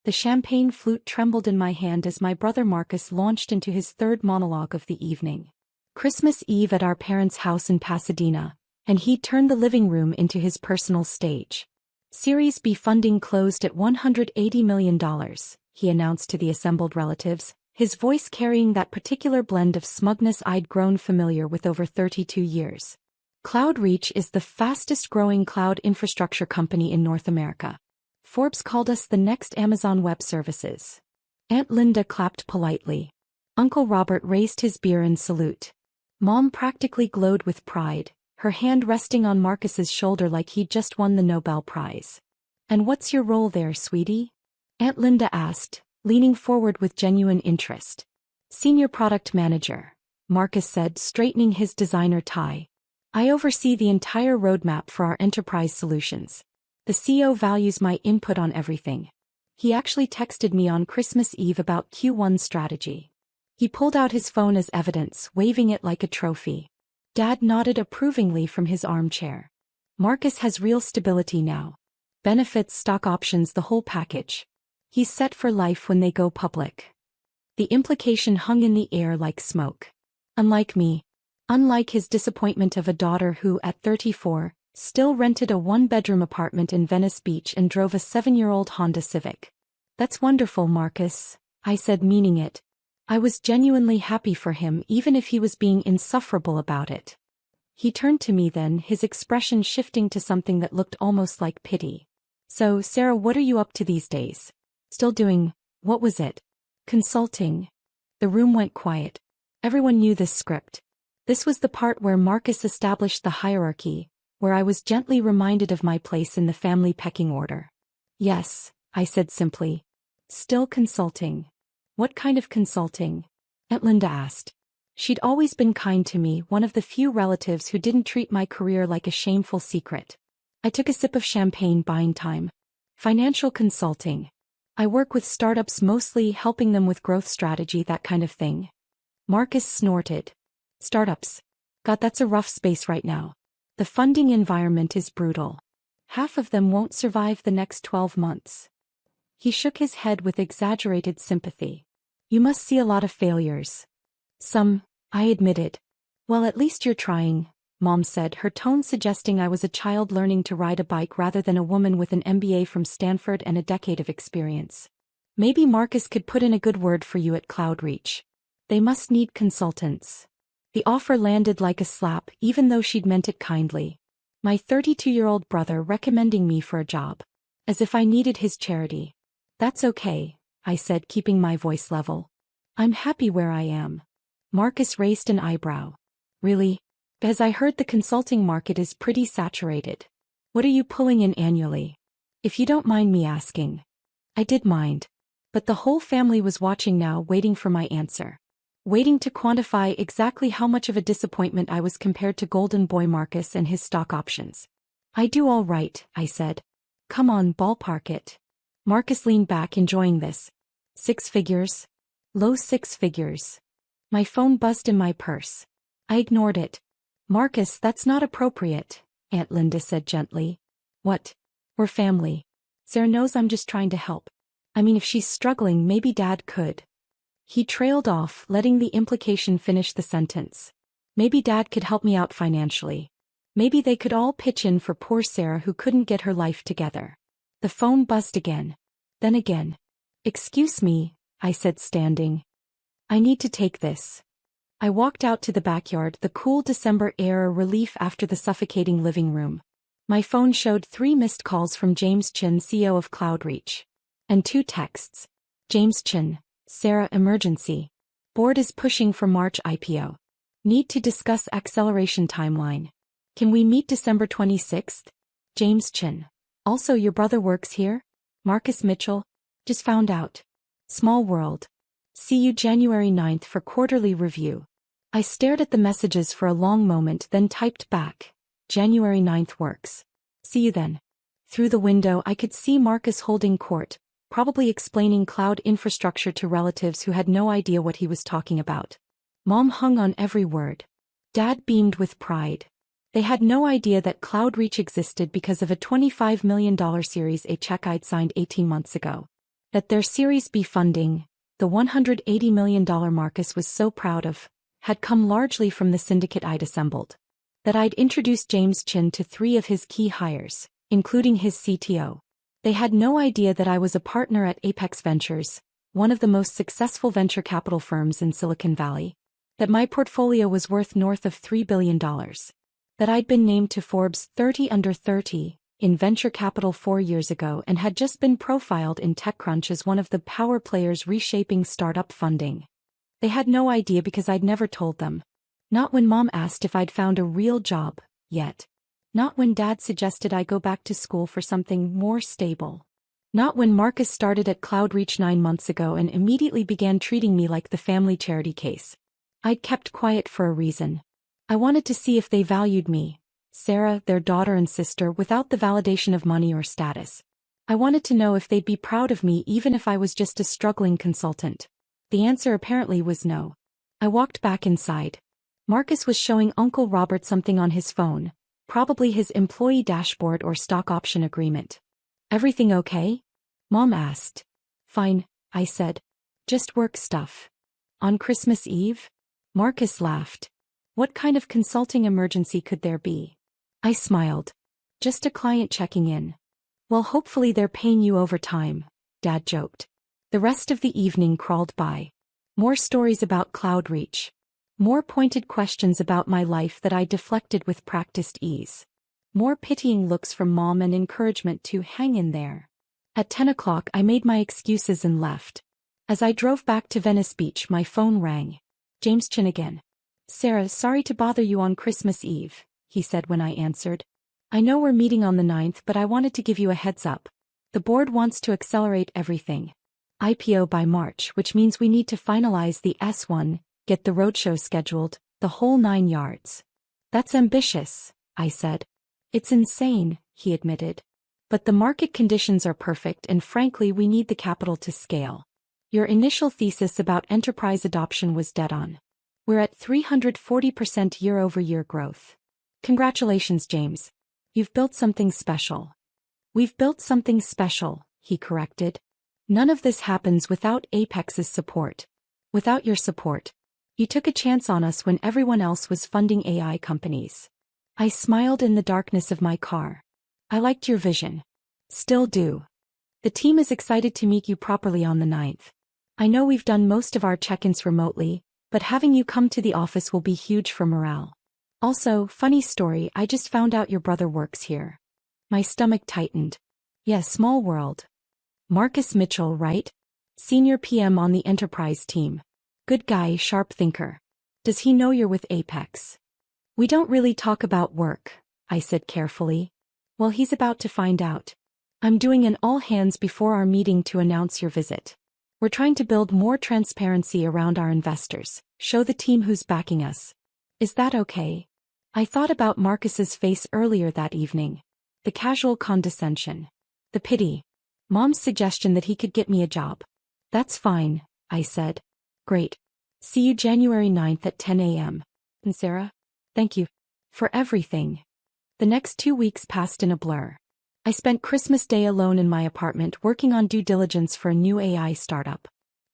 The champagne flute trembled in my hand as my brother Marcus launched into his third monologue of the evening. Christmas Eve at our parents' house in Pasadena, and he turned the living room into his personal stage. Series B funding closed at $180 million, he announced to the assembled relatives, his voice carrying that particular blend of smugness I'd grown familiar with over 32 years. CloudReach is the fastest-growing cloud infrastructure company in North America. Forbes called us the next Amazon Web Services. Aunt Linda clapped politely. Uncle Robert raised his beer in salute. Mom practically glowed with pride, her hand resting on Marcus's shoulder like he'd just won the Nobel Prize. "And what's your role there, sweetie?" Aunt Linda asked, leaning forward with genuine interest. "Senior Product Manager," Marcus said, straightening his designer tie. "I oversee the entire roadmap for our enterprise solutions. The CEO values my input on everything. He actually texted me on Christmas Eve about Q1 strategy." He pulled out his phone as evidence, waving it like a trophy. Dad nodded approvingly from his armchair. "Marcus has real stability now. Benefits, stock options, the whole package. He's set for life when they go public." The implication hung in the air like smoke. Unlike me. Unlike his disappointment of a daughter who, at 34, still rented a one-bedroom apartment in Venice Beach and drove a 7-year-old Honda Civic. "That's wonderful, Marcus," I said, meaning it. I was genuinely happy for him even if he was being insufferable about it. He turned to me then, his expression shifting to something that looked almost like pity. "So, Sarah, what are you up to these days? Still doing, what was it? Consulting?" The room went quiet. Everyone knew this script. This was the part where Marcus established the hierarchy, where I was gently reminded of my place in the family pecking order. "Yes," I said simply. "Still consulting." "What kind of consulting?" Aunt Linda asked. She'd always been kind to me, one of the few relatives who didn't treat my career like a shameful secret. I took a sip of champagne, buying time. "Financial consulting. I work with startups, mostly helping them with growth strategy, that kind of thing." Marcus snorted. "Startups. God, that's a rough space right now. The funding environment is brutal. Half of them won't survive the next 12 months. He shook his head with exaggerated sympathy. "You must see a lot of failures." "Some," I admitted. "Well, at least you're trying," Mom said, her tone suggesting I was a child learning to ride a bike rather than a woman with an MBA from Stanford and a decade of experience. "Maybe Marcus could put in a good word for you at CloudReach. They must need consultants." The offer landed like a slap, even though she'd meant it kindly. My 32-year-old brother recommending me for a job. As if I needed his charity. "That's okay," I said, keeping my voice level. "I'm happy where I am." Marcus raised an eyebrow. "Really? Because I heard the consulting market is pretty saturated. What are you pulling in annually? If you don't mind me asking." I did mind. But the whole family was watching now, waiting for my answer. Waiting to quantify exactly how much of a disappointment I was compared to Golden Boy Marcus and his stock options. "I do all right," I said. "Come on, ballpark it." Marcus leaned back, enjoying this. "6 figures? Low 6 figures." My phone buzzed in my purse. I ignored it. "Marcus, that's not appropriate," Aunt Linda said gently. "What? We're family. Sarah knows I'm just trying to help. I mean, if she's struggling, maybe Dad could." He trailed off, letting the implication finish the sentence. Maybe Dad could help me out financially. Maybe they could all pitch in for poor Sarah who couldn't get her life together. The phone buzzed again. Then again. "Excuse me," I said, standing. "I need to take this." I walked out to the backyard, the cool December air a relief after the suffocating living room. My phone showed 3 missed calls from James Chin, CEO of CloudReach. And 2 texts. James Chin, "Sarah, emergency. Board is pushing for March IPO. Need to discuss acceleration timeline. Can we meet December 26th? James Chin. Also, your brother works here? Marcus Mitchell. Just found out. Small world. See you January 9th for quarterly review." I stared at the messages for a long moment, then typed back. "January 9th works. See you then." Through the window I could see Marcus holding court, probably explaining cloud infrastructure to relatives who had no idea what he was talking about. Mom hung on every word. Dad beamed with pride. They had no idea that CloudReach existed because of a $25 million Series A check I'd signed 18 months ago. That their Series B funding, the $180 million Marcus was so proud of, had come largely from the syndicate I'd assembled. That I'd introduced James Chin to 3 of his key hires, including his CTO. They had no idea that I was a partner at Apex Ventures, one of the most successful venture capital firms in Silicon Valley. That my portfolio was worth north of $3 billion. That I'd been named to Forbes 30 Under 30 in venture capital 4 years ago and had just been profiled in TechCrunch as one of the power players reshaping startup funding. They had no idea because I'd never told them. Not when Mom asked if I'd found a real job yet. Not when Dad suggested I go back to school for something more stable. Not when Marcus started at CloudReach 9 months ago and immediately began treating me like the family charity case. I'd kept quiet for a reason. I wanted to see if they valued me, Sarah, their daughter and sister, without the validation of money or status. I wanted to know if they'd be proud of me even if I was just a struggling consultant. The answer apparently was no. I walked back inside. Marcus was showing Uncle Robert something on his phone, probably his employee dashboard or stock option agreement. Everything okay? Mom asked. Fine, I said. Just work stuff. On Christmas Eve? Marcus laughed. What kind of consulting emergency could there be? I smiled. Just a client checking in. Well, hopefully they're paying you overtime, Dad joked. The rest of the evening crawled by. More stories about CloudReach. More pointed questions about my life that I deflected with practiced ease. More pitying looks from Mom and encouragement to hang in there. At 10 o'clock I made my excuses and left. As I drove back to Venice Beach my phone rang. James Chin again. Sarah, sorry to bother you on Christmas Eve, he said when I answered. I know we're meeting on the 9th, but I wanted to give you a heads up. The board wants to accelerate everything. IPO by March, which means we need to finalize the S1, get the roadshow scheduled, the whole 9 yards. That's ambitious, I said. It's insane, he admitted. But the market conditions are perfect and frankly we need the capital to scale. Your initial thesis about enterprise adoption was dead on. We're at 340% year-over-year growth. Congratulations, James. You've built something special. We've built something special, he corrected. None of this happens without Apex's support. Without your support. You took a chance on us when everyone else was funding AI companies. I smiled in the darkness of my car. I liked your vision. Still do. The team is excited to meet you properly on the 9th. I know we've done most of our check-ins remotely, but having you come to the office will be huge for morale. Also, funny story, I just found out your brother works here. My stomach tightened. Yeah, small world. Marcus Mitchell, right? Senior PM on the enterprise team. Good guy, sharp thinker. Does he know you're with Apex? We don't really talk about work, I said carefully. Well, he's about to find out. I'm doing an all-hands before our meeting to announce your visit. We're trying to build more transparency around our investors, show the team who's backing us. Is that okay? I thought about Marcus's face earlier that evening. The casual condescension. The pity. Mom's suggestion that he could get me a job. That's fine, I said. Great. See you January 9th at 10 a.m. And Sarah? Thank you. For everything. The next 2 weeks passed in a blur. I spent Christmas Day alone in my apartment working on due diligence for a new AI startup.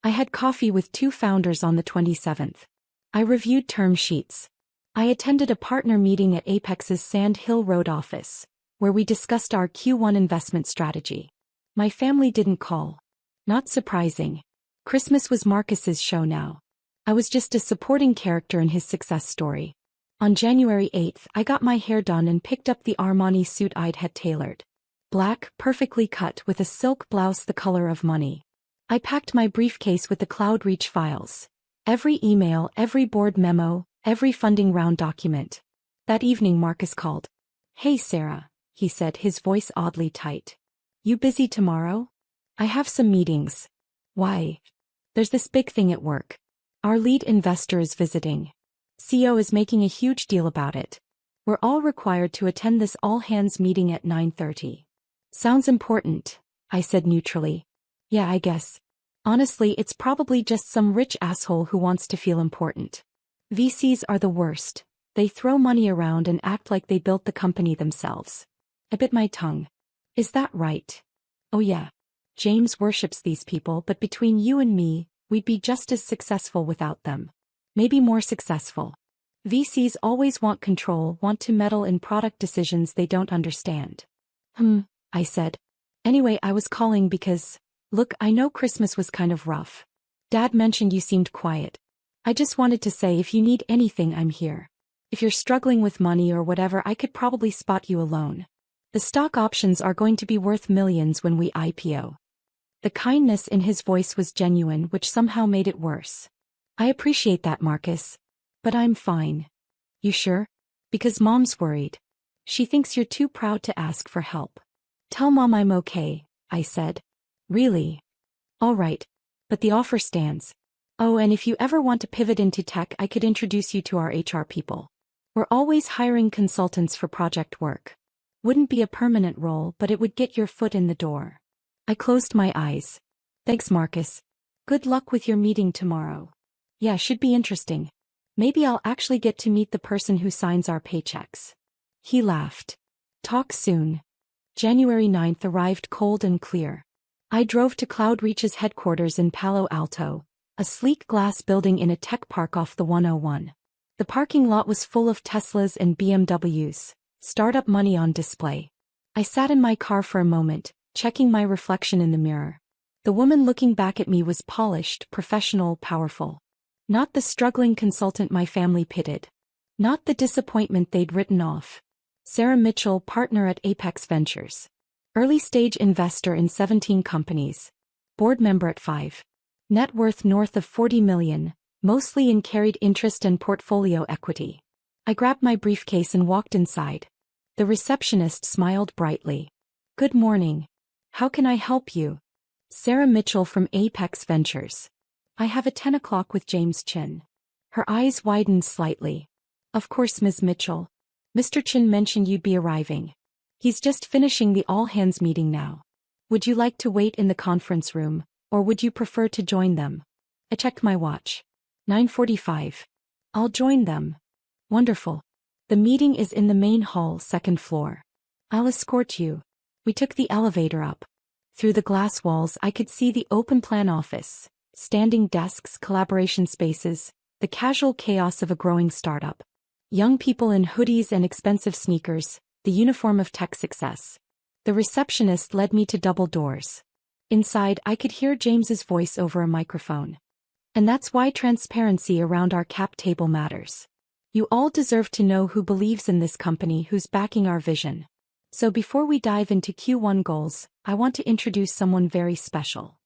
I had coffee with 2 founders on the 27th. I reviewed term sheets. I attended a partner meeting at Apex's Sand Hill Road office, where we discussed our Q1 investment strategy. My family didn't call. Not surprising. Christmas was Marcus's show now. I was just a supporting character in his success story. On January 8th, I got my hair done and picked up the Armani suit I'd had tailored. Black, perfectly cut with a silk blouse the color of money. I packed my briefcase with the CloudReach files. Every email, every board memo, every funding round document. That evening Marcus called. Hey Sarah, he said, his voice oddly tight. You busy tomorrow? I have some meetings. Why? There's this big thing at work. Our lead investor is visiting. CEO is making a huge deal about it. We're all required to attend this all-hands meeting at 9:30. Sounds important, I said neutrally. Yeah, I guess. Honestly, it's probably just some rich asshole who wants to feel important. VCs are the worst. They throw money around and act like they built the company themselves. I bit my tongue. Is that right? Oh yeah. James worships these people, but between you and me, we'd be just as successful without them. Maybe more successful. VCs always want control, want to meddle in product decisions they don't understand. I said. Anyway, I was calling because, look, I know Christmas was kind of rough. Dad mentioned you seemed quiet. I just wanted to say if you need anything, I'm here. If you're struggling with money or whatever, I could probably spot you a loan. The stock options are going to be worth millions when we IPO. The kindness in his voice was genuine, which somehow made it worse. I appreciate that, Marcus. But I'm fine. You sure? Because Mom's worried. She thinks you're too proud to ask for help. Tell Mom I'm okay, I said. Really? All right. But the offer stands. Oh, and if you ever want to pivot into tech, I could introduce you to our HR people. We're always hiring consultants for project work. Wouldn't be a permanent role, but it would get your foot in the door. I closed my eyes. Thanks, Marcus. Good luck with your meeting tomorrow. Yeah, should be interesting. Maybe I'll actually get to meet the person who signs our paychecks. He laughed. Talk soon. January 9th arrived cold and clear. I drove to CloudReach's headquarters in Palo Alto, a sleek glass building in a tech park off the 101. The parking lot was full of Teslas and BMWs, startup money on display. I sat in my car for a moment, checking my reflection in the mirror. The woman looking back at me was polished, professional, powerful. Not the struggling consultant my family pitied. Not the disappointment they'd written off. Sarah Mitchell, partner at Apex Ventures. Early-stage investor in 17 companies. Board member at 5. Net worth north of $40 million, mostly in carried interest and portfolio equity. I grabbed my briefcase and walked inside. The receptionist smiled brightly. Good morning. How can I help you? Sarah Mitchell from Apex Ventures. I have a 10 o'clock with James Chin. Her eyes widened slightly. Of course, Ms. Mitchell. Mr. Chin mentioned you'd be arriving. He's just finishing the all-hands meeting now. Would you like to wait in the conference room, or would you prefer to join them? I checked my watch. 9:45. I'll join them. Wonderful. The meeting is in the main hall, second floor. I'll escort you. We took the elevator up. Through the glass walls I could see the open-plan office, standing desks, collaboration spaces, the casual chaos of a growing startup. Young people in hoodies and expensive sneakers, the uniform of tech success. The receptionist led me to double doors. Inside I could hear James's voice over a microphone. And that's why transparency around our cap table matters. You all deserve to know who believes in this company, who's backing our vision. So before we dive into Q1 goals, I want to introduce someone very special.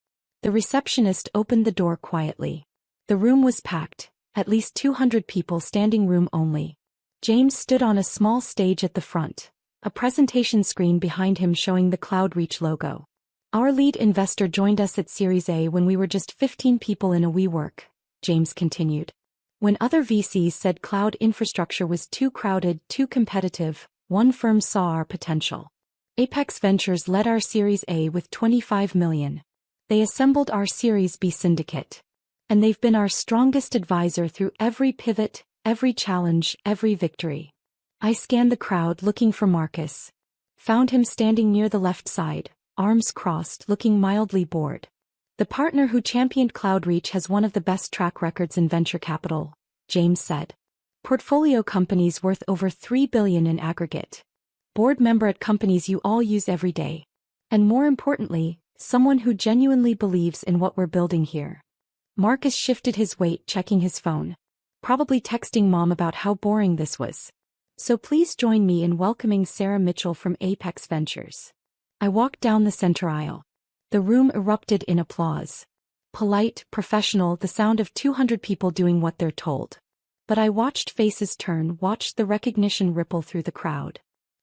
The receptionist opened the door quietly. The room was packed, at least 200 people, standing room only. James stood on a small stage at the front, a presentation screen behind him showing the CloudReach logo. Our lead investor joined us at Series A when we were just 15 people in a WeWork, James continued. When other VCs said cloud infrastructure was too crowded, too competitive, one firm saw our potential. Apex Ventures led our Series A with $25 million. They assembled our Series B syndicate. And they've been our strongest advisor through every pivot, every challenge, every victory. I scanned the crowd looking for Marcus. Found him standing near the left side, arms crossed, looking mildly bored. The partner who championed CloudReach has one of the best track records in venture capital, James said. Portfolio companies worth over $3 billion in aggregate. Board member at companies you all use every day. And more importantly, someone who genuinely believes in what we're building here. Marcus shifted his weight, checking his phone. Probably texting Mom about how boring this was. So please join me in welcoming Sarah Mitchell from Apex Ventures. I walked down the center aisle. The room erupted in applause. Polite, professional, the sound of 200 people doing what they're told. But I watched faces turn, watched the recognition ripple through the crowd.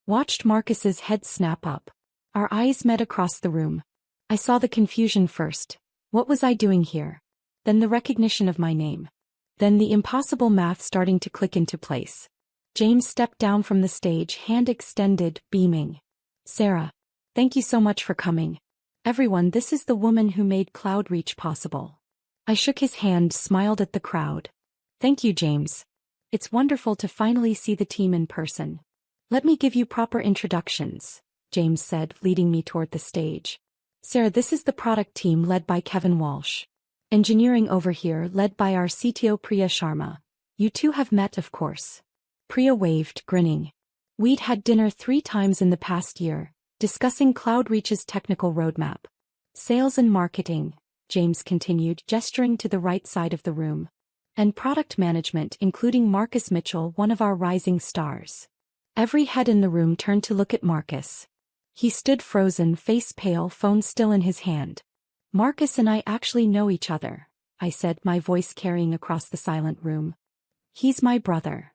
Watched Marcus's head snap up. Our eyes met across the room. I saw the confusion first. What was I doing here? Then the recognition of my name. Then the impossible math starting to click into place. James stepped down from the stage, hand extended, beaming. Sarah. Thank you so much for coming. Everyone, this is the woman who made CloudReach possible. I shook his hand, smiled at the crowd. Thank you, James. It's wonderful to finally see the team in person. Let me give you proper introductions, James said, leading me toward the stage. Sarah, this is the product team led by Kevin Walsh. Engineering over here led by our CTO Priya Sharma. You two have met, of course. Priya waved, grinning. We'd had dinner 3 times in the past year, discussing CloudReach's technical roadmap. Sales and marketing, James continued, gesturing to the right side of the room. And product management, including Marcus Mitchell, one of our rising stars. Every head in the room turned to look at Marcus. He stood frozen, face pale, phone still in his hand. Marcus and I actually know each other, I said, my voice carrying across the silent room. He's my brother.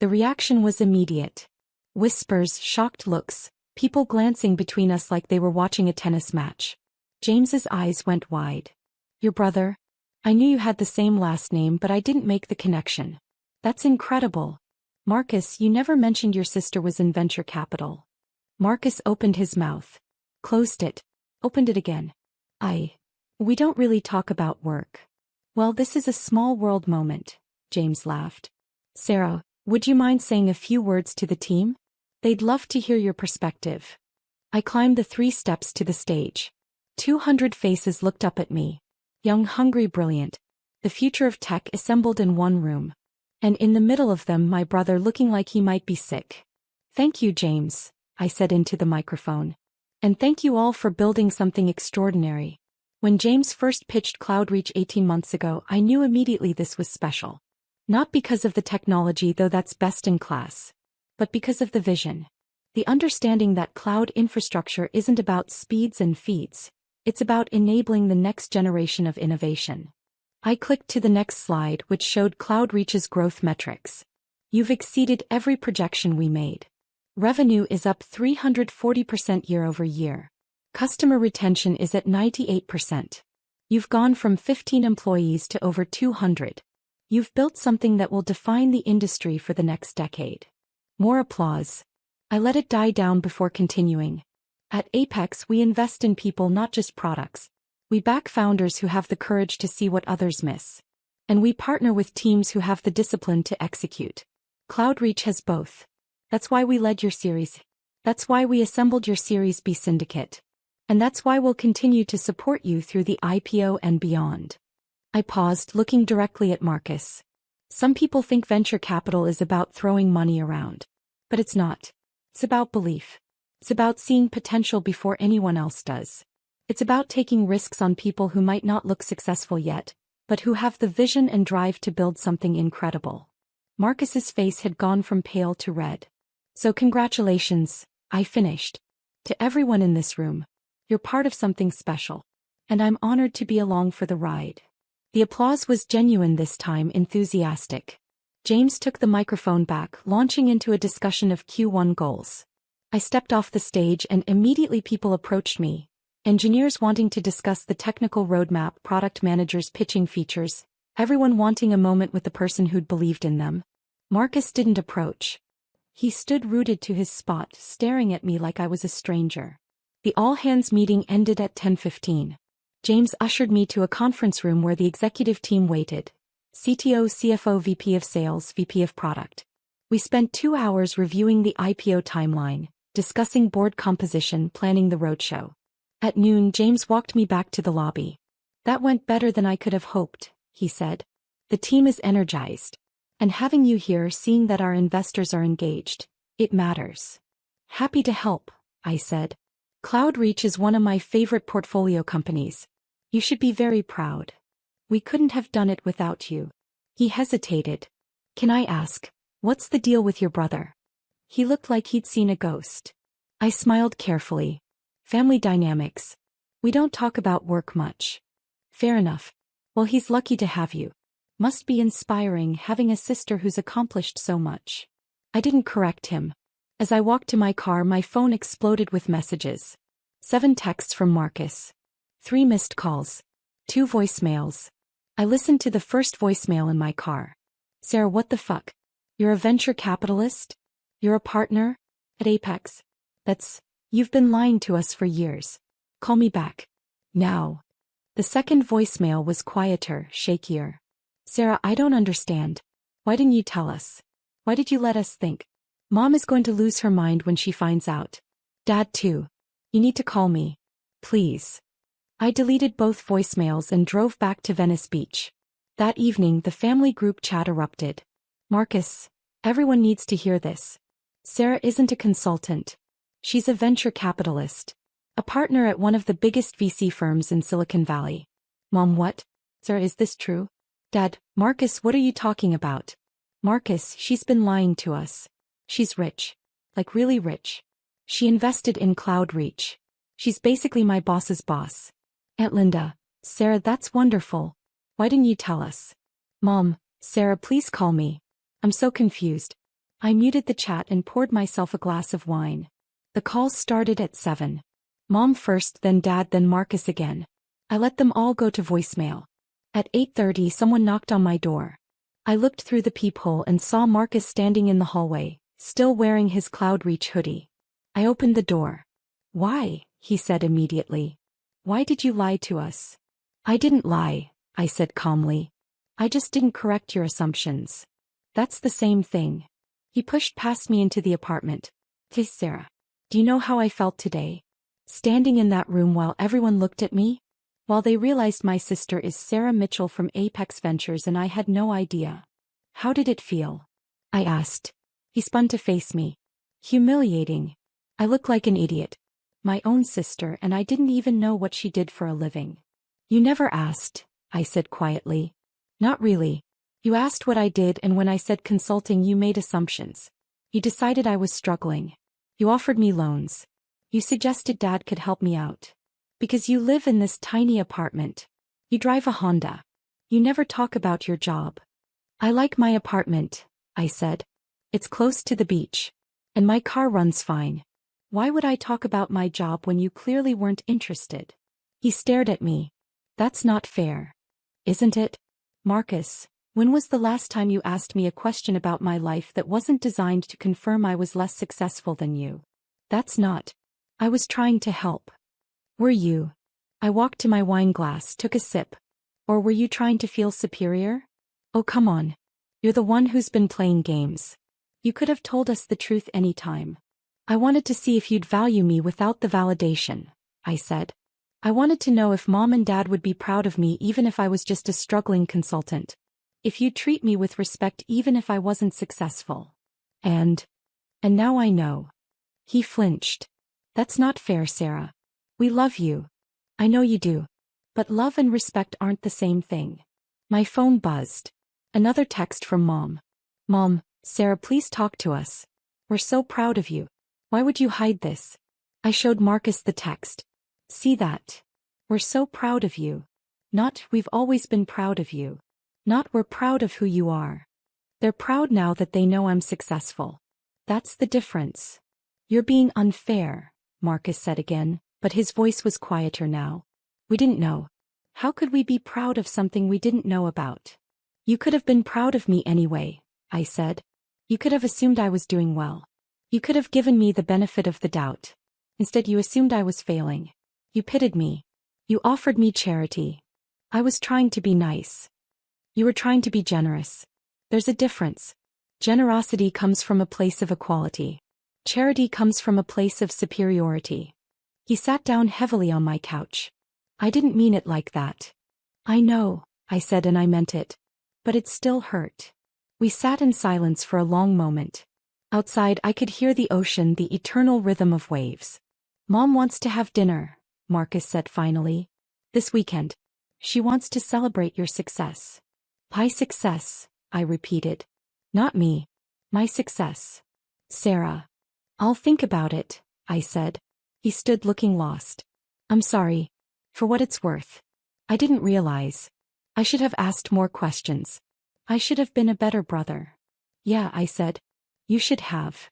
The reaction was immediate. Whispers, shocked looks, people glancing between us like they were watching a tennis match. James's eyes went wide. Your brother? I knew you had the same last name, but I didn't make the connection. That's incredible. Marcus, you never mentioned your sister was in venture capital. Marcus opened his mouth. Closed it. Opened it again. We don't really talk about work. Well, this is a small world moment, James laughed. Sarah, would you mind saying a few words to the team? They'd love to hear your perspective. I climbed the 3 steps to the stage. 200 faces looked up at me. Young, hungry, brilliant. The future of tech assembled in one room. And in the middle of them, my brother looking like he might be sick. Thank you, James, I said into the microphone. And thank you all for building something extraordinary. When James first pitched CloudReach 18 months ago, I knew immediately this was special. Not because of the technology, though that's best in class, but because of the vision. The understanding that cloud infrastructure isn't about speeds and feeds, it's about enabling the next generation of innovation. I clicked to the next slide, which showed CloudReach's growth metrics. You've exceeded every projection we made. Revenue is up 340% year over year. Customer retention is at 98%. You've gone from 15 employees to over 200. You've built something that will define the industry for the next decade. More applause. I let it die down before continuing. At Apex, we invest in people, not just products. We back founders who have the courage to see what others miss. And we partner with teams who have the discipline to execute. CloudReach has both. That's why we led your Series. That's why we assembled your Series B syndicate. And that's why we'll continue to support you through the IPO and beyond. I paused, looking directly at Marcus. Some people think venture capital is about throwing money around. But it's not. It's about belief. It's about seeing potential before anyone else does. It's about taking risks on people who might not look successful yet, but who have the vision and drive to build something incredible. Marcus's face had gone from pale to red. So congratulations, I finished. To everyone in this room. You're part of something special. And I'm honored to be along for the ride. The applause was genuine this time, enthusiastic. James took the microphone back, launching into a discussion of Q1 goals. I stepped off the stage and immediately people approached me. Engineers wanting to discuss the technical roadmap, product managers pitching features, everyone wanting a moment with the person who'd believed in them. Marcus didn't approach. He stood rooted to his spot, staring at me like I was a stranger. The all-hands meeting ended at 10:15. James ushered me to a conference room where the executive team waited. CTO, CFO, VP of Sales, VP of Product. We spent 2 hours reviewing the IPO timeline, discussing board composition, planning the roadshow. At noon, James walked me back to the lobby. That went better than I could have hoped, he said. The team is energized. And having you here, seeing that our investors are engaged, it matters. Happy to help, I said. CloudReach is one of my favorite portfolio companies. You should be very proud. We couldn't have done it without you. He hesitated. Can I ask, what's the deal with your brother? He looked like he'd seen a ghost. I smiled carefully. Family dynamics. We don't talk about work much. Fair enough. Well, he's lucky to have you. Must be inspiring having a sister who's accomplished so much. I didn't correct him. As I walked to my car, my phone exploded with messages. 7 texts from Marcus. 3 missed calls. 2 voicemails. I listened to the first voicemail in my car. Sarah, what the fuck? You're a venture capitalist? You're a partner? At Apex? You've been lying to us for years. Call me back. Now. The second voicemail was quieter, shakier. Sarah, I don't understand. Why didn't you tell us? Why did you let us think? Mom is going to lose her mind when she finds out. Dad too. You need to call me. Please. I deleted both voicemails and drove back to Venice Beach. That evening, the family group chat erupted. Marcus, everyone needs to hear this. Sarah isn't a consultant. She's a venture capitalist. A partner at one of the biggest VC firms in Silicon Valley. Mom, what? Sarah, is this true? Dad, Marcus, what are you talking about? Marcus, she's been lying to us. She's rich. Like really rich. She invested in CloudReach. She's basically my boss's boss. Aunt Linda, Sarah, that's wonderful. Why didn't you tell us? Mom, Sarah, please call me. I'm so confused. I muted the chat and poured myself a glass of wine. The call started at 7. Mom first, then Dad, then Marcus again. I let them all go to voicemail. At 8:30, someone knocked on my door. I looked through the peephole and saw Marcus standing in the hallway, still wearing his CloudReach hoodie. I opened the door. Why? He said immediately. Why did you lie to us? I didn't lie, I said calmly. I just didn't correct your assumptions. That's the same thing. He pushed past me into the apartment. Hey, Sarah. Do you know how I felt today? Standing in that room while everyone looked at me? While they realized my sister is Sarah Mitchell from Apex Ventures and I had no idea. How did it feel? I asked. He spun to face me. Humiliating. I look like an idiot. My own sister, and I didn't even know what she did for a living. You never asked, I said quietly. Not really. You asked what I did, and when I said consulting, you made assumptions. You decided I was struggling. You offered me loans. You suggested Dad could help me out. Because you live in this tiny apartment. You drive a Honda. You never talk about your job. I like my apartment, I said. It's close to the beach. And my car runs fine. Why would I talk about my job when you clearly weren't interested? He stared at me. That's not fair. Isn't it? Marcus, when was the last time you asked me a question about my life that wasn't designed to confirm I was less successful than you? That's not. I was trying to help. Were you? I walked to my wine glass, took a sip. Or were you trying to feel superior? Oh, come on. You're the one who's been playing games. You could have told us the truth any time. I wanted to see if you'd value me without the validation, I said. I wanted to know if Mom and Dad would be proud of me even if I was just a struggling consultant. If you'd treat me with respect even if I wasn't successful. And now I know. He flinched. That's not fair, Sarah. We love you. I know you do. But love and respect aren't the same thing. My phone buzzed. Another text from Mom. Mom, Sarah, please talk to us. We're so proud of you. Why would you hide this? I showed Marcus the text. See that? We're so proud of you. Not, we've always been proud of you. Not, we're proud of who you are. They're proud now that they know I'm successful. That's the difference. You're being unfair, Marcus said again, but his voice was quieter now. We didn't know. How could we be proud of something we didn't know about? You could have been proud of me anyway, I said. You could have assumed I was doing well. You could have given me the benefit of the doubt. Instead, you assumed I was failing. You pitied me. You offered me charity. I was trying to be nice. You were trying to be generous. There's a difference. Generosity comes from a place of equality. Charity comes from a place of superiority. He sat down heavily on my couch. I didn't mean it like that. I know, I said, and I meant it. But it still hurt. We sat in silence for a long moment. Outside, I could hear the ocean, the eternal rhythm of waves. Mom wants to have dinner, Marcus said finally. This weekend. She wants to celebrate your success. My success, I repeated. Not me. My success. Sarah. I'll think about it, I said. He stood looking lost. I'm sorry. For what it's worth. I didn't realize. I should have asked more questions. I should have been a better brother. Yeah, I said. You should have.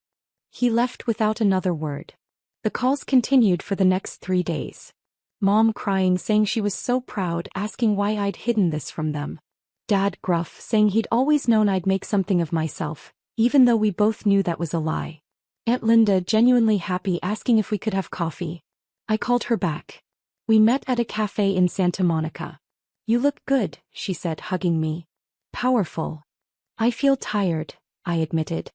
He left without another word. The calls continued for the next 3 days. Mom crying, saying she was so proud, asking why I'd hidden this from them. Dad gruff, saying he'd always known I'd make something of myself, even though we both knew that was a lie. Aunt Linda genuinely happy, asking if we could have coffee. I called her back. We met at a cafe in Santa Monica. You look good, she said, hugging me. Powerful. I feel tired, I admitted.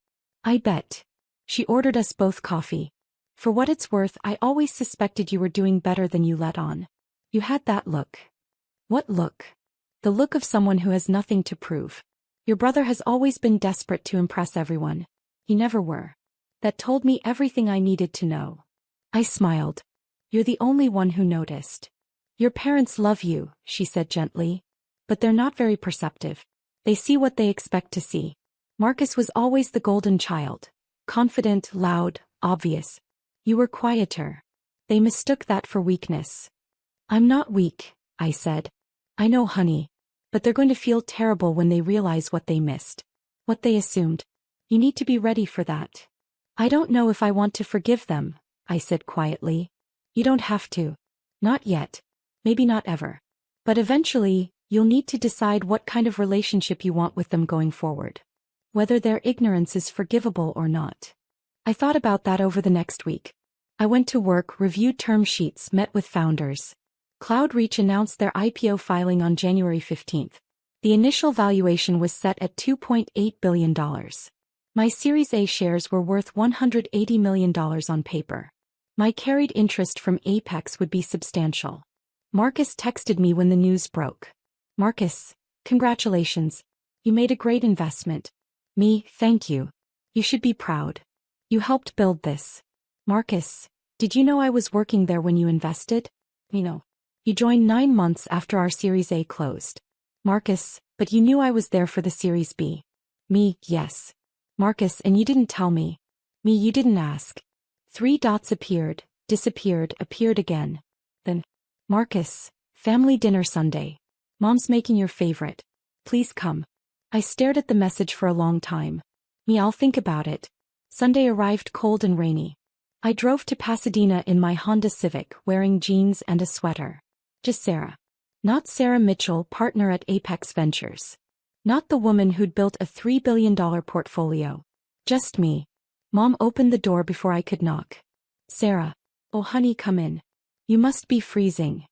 I bet. She ordered us both coffee. For what it's worth, I always suspected you were doing better than you let on. You had that look. What look? The look of someone who has nothing to prove. Your brother has always been desperate to impress everyone. You never were. That told me everything I needed to know. I smiled. You're the only one who noticed. Your parents love you, she said gently. But they're not very perceptive. They see what they expect to see. Marcus was always the golden child. Confident, loud, obvious. You were quieter. They mistook that for weakness. I'm not weak, I said. I know, honey. But they're going to feel terrible when they realize what they missed. What they assumed. You need to be ready for that. I don't know if I want to forgive them, I said quietly. You don't have to. Not yet. Maybe not ever. But eventually, you'll need to decide what kind of relationship you want with them going forward. Whether their ignorance is forgivable or not. I thought about that over the next week. I went to work, reviewed term sheets, met with founders. CloudReach announced their IPO filing on January 15th. The initial valuation was set at $2.8 billion. My Series A shares were worth $180 million on paper. My carried interest from Apex would be substantial. Marcus texted me when the news broke. Marcus, congratulations. You made a great investment. Me, thank you. You should be proud. You helped build this. Marcus, did you know I was working there when you invested? You joined 9 months after our Series A closed. Marcus, but you knew I was there for the Series B. Me, yes. Marcus, and you didn't tell me. Me, you didn't ask. 3 dots appeared, disappeared, appeared again. Then, Marcus, family dinner Sunday. Mom's making your favorite. Please come. I stared at the message for a long time. Me, I'll think about it. Sunday arrived cold and rainy. I drove to Pasadena in my Honda Civic wearing jeans and a sweater. Just Sarah. Not Sarah Mitchell, partner at Apex Ventures. Not the woman who'd built a $3 billion portfolio. Just me. Mom opened the door before I could knock. Sarah. Oh honey, come in. You must be freezing.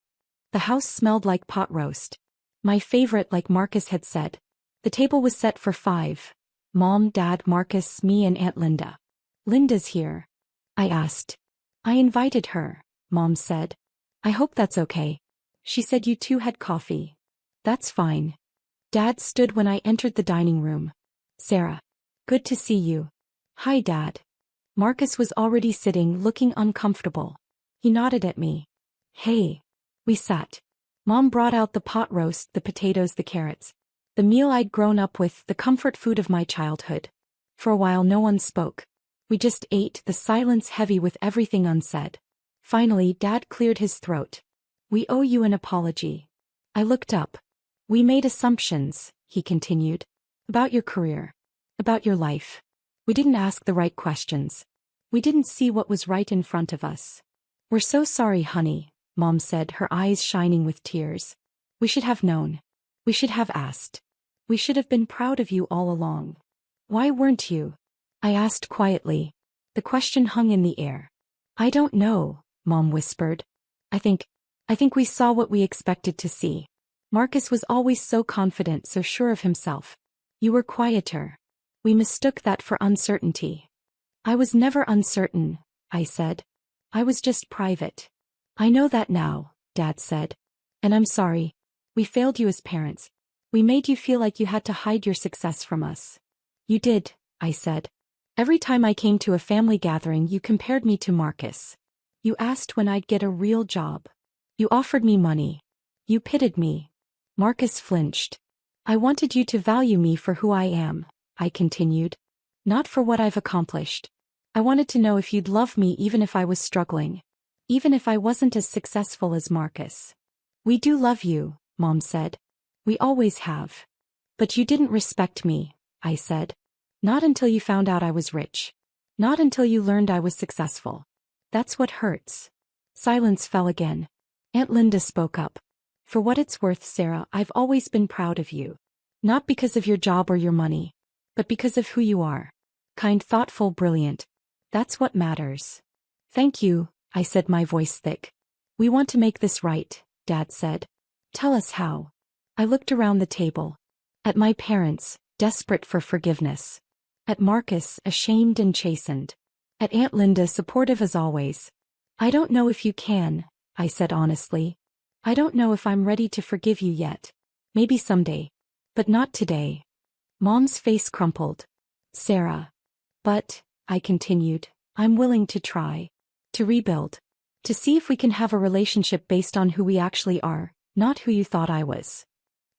The house smelled like pot roast. My favorite, like Marcus had said. The table was set for 5. Mom, Dad, Marcus, me and Aunt Linda. Linda's here. I asked. I invited her, Mom said. I hope that's okay. She said you two had coffee. That's fine. Dad stood when I entered the dining room. Sarah. Good to see you. Hi, Dad. Marcus was already sitting, looking uncomfortable. He nodded at me. Hey. We sat. Mom brought out the pot roast, the potatoes, the carrots. The meal I'd grown up with, the comfort food of my childhood. For a while no one spoke. We just ate, the silence heavy with everything unsaid. Finally, Dad cleared his throat. We owe you an apology. I looked up. We made assumptions, he continued. About your career. About your life. We didn't ask the right questions. We didn't see what was right in front of us. We're so sorry, honey, Mom said, her eyes shining with tears. We should have known. We should have asked. We should have been proud of you all along. Why weren't you? I asked quietly. The question hung in the air. I don't know, Mom whispered. I think we saw what we expected to see. Marcus was always so confident, so sure of himself. You were quieter. We mistook that for uncertainty. I was never uncertain, I said. I was just private. I know that now, Dad said. And I'm sorry. We failed you as parents. We made you feel like you had to hide your success from us. You did, I said. Every time I came to a family gathering, you compared me to Marcus. You asked when I'd get a real job. You offered me money. You pitted me. Marcus flinched. I wanted you to value me for who I am, I continued. Not for what I've accomplished. I wanted to know if you'd love me even if I was struggling. Even if I wasn't as successful as Marcus. We do love you, Mom said. We always have. But you didn't respect me, I said. Not until you found out I was rich. Not until you learned I was successful. That's what hurts. Silence fell again. Aunt Linda spoke up. For what it's worth, Sarah, I've always been proud of you. Not because of your job or your money. But because of who you are. Kind, thoughtful, brilliant. That's what matters. Thank you, I said, my voice thick. We want to make this right, Dad said. Tell us how. I looked around the table. At my parents, desperate for forgiveness. At Marcus, ashamed and chastened. At Aunt Linda, supportive as always. I don't know if you can, I said honestly. I don't know if I'm ready to forgive you yet. Maybe someday. But not today. Mom's face crumpled. Sarah. But, I continued, I'm willing to try. To rebuild. To see if we can have a relationship based on who we actually are, not who you thought I was.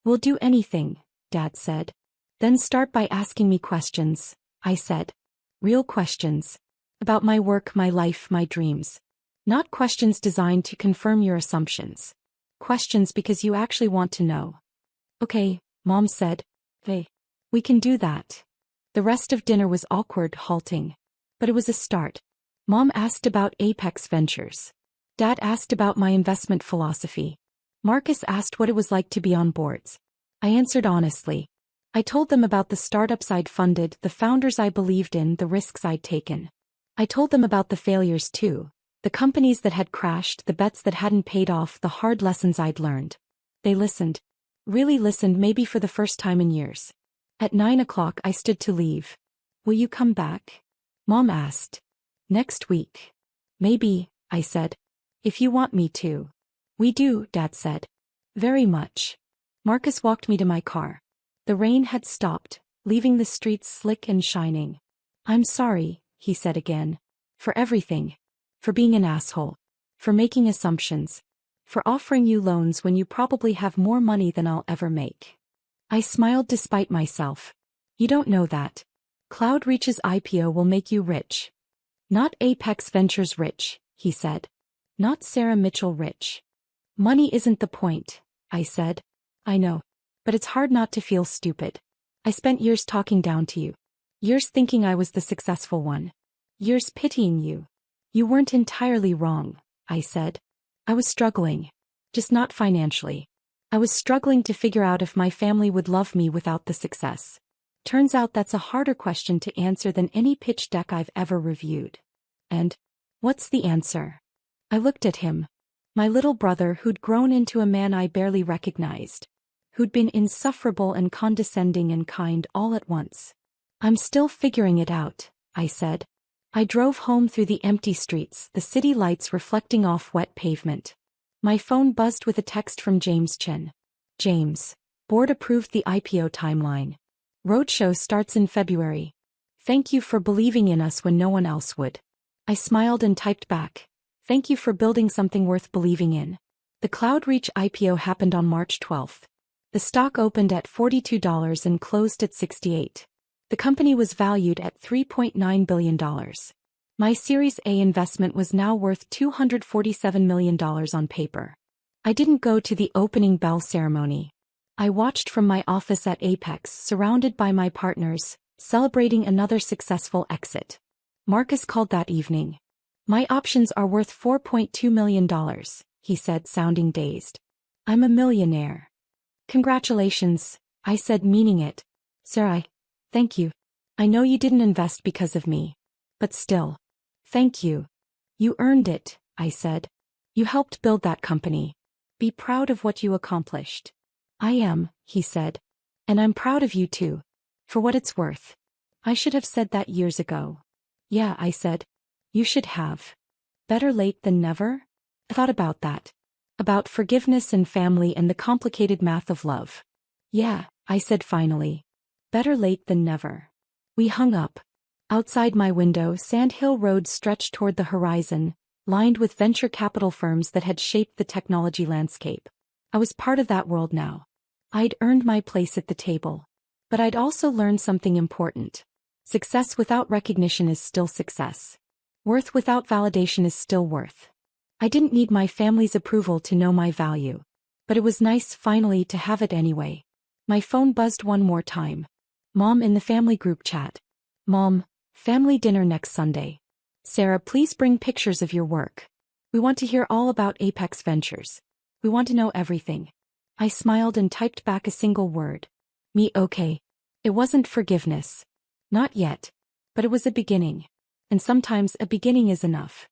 We'll do anything, Dad said. Then start by asking me questions, I said. Real questions. About my work, my life, my dreams. Not questions designed to confirm your assumptions. Questions because you actually want to know. Okay, Mom said. Hey. We can do that. The rest of dinner was awkward, halting. But it was a start. Mom asked about Apex Ventures. Dad asked about my investment philosophy. Marcus asked what it was like to be on boards. I answered honestly. I told them about the startups I'd funded, the founders I believed in, the risks I'd taken. I told them about the failures too, the companies that had crashed, the bets that hadn't paid off, the hard lessons I'd learned. They listened. Really listened, maybe for the first time in years. At 9 o'clock I stood to leave. Will you come back? Mom asked. Next week. Maybe, I said. If you want me to. We do, Dad said. Very much. Marcus walked me to my car. The rain had stopped, leaving the streets slick and shining. I'm sorry, he said again. For everything. For being an asshole. For making assumptions. For offering you loans when you probably have more money than I'll ever make. I smiled despite myself. You don't know that. Cloudreach's IPO will make you rich. Not Apex Ventures rich, he said. Not Sarah Mitchell rich. Money isn't the point, I said. I know. But it's hard not to feel stupid. I spent years talking down to you. Years thinking I was the successful one. Years pitying you. You weren't entirely wrong, I said. I was struggling. Just not financially. I was struggling to figure out if my family would love me without the success. Turns out that's a harder question to answer than any pitch deck I've ever reviewed. And, what's the answer? I looked at him. My little brother who'd grown into a man I barely recognized. Who'd been insufferable and condescending and kind all at once. I'm still figuring it out, I said. I drove home through the empty streets, the city lights reflecting off wet pavement. My phone buzzed with a text from James Chen. James, board approved the IPO timeline. Roadshow starts in February. Thank you for believing in us when no one else would. I smiled and typed back. Thank you for building something worth believing in. The Cloudreach IPO happened on March 12th. The stock opened at $42 and closed at $68. The company was valued at $3.9 billion. My Series A investment was now worth $247 million on paper. I didn't go to the opening bell ceremony. I watched from my office at Apex, surrounded by my partners, celebrating another successful exit. Marcus called that evening. My options are worth $4.2 million, he said, sounding dazed. I'm a millionaire. Congratulations, I said, meaning it. Sarah, thank you. I know you didn't invest because of me. But still. Thank you. You earned it, I said. You helped build that company. Be proud of what you accomplished. I am, he said. And I'm proud of you too. For what it's worth. I should have said that years ago. Yeah, I said. You should have. Better late than never? I thought about that. About forgiveness and family and the complicated math of love. Yeah, I said finally. Better late than never. We hung up. Outside my window, Sand Hill Road stretched toward the horizon, lined with venture capital firms that had shaped the technology landscape. I was part of that world now. I'd earned my place at the table. But I'd also learned something important. Success without recognition is still success. Worth without validation is still worth. I didn't need my family's approval to know my value. But it was nice finally to have it anyway. My phone buzzed one more time. Mom in the family group chat. Mom, family dinner next Sunday. Sarah, please bring pictures of your work. We want to hear all about Apex Ventures. We want to know everything. I smiled and typed back a single word. Me okay. It wasn't forgiveness. Not yet. But it was a beginning. And sometimes a beginning is enough.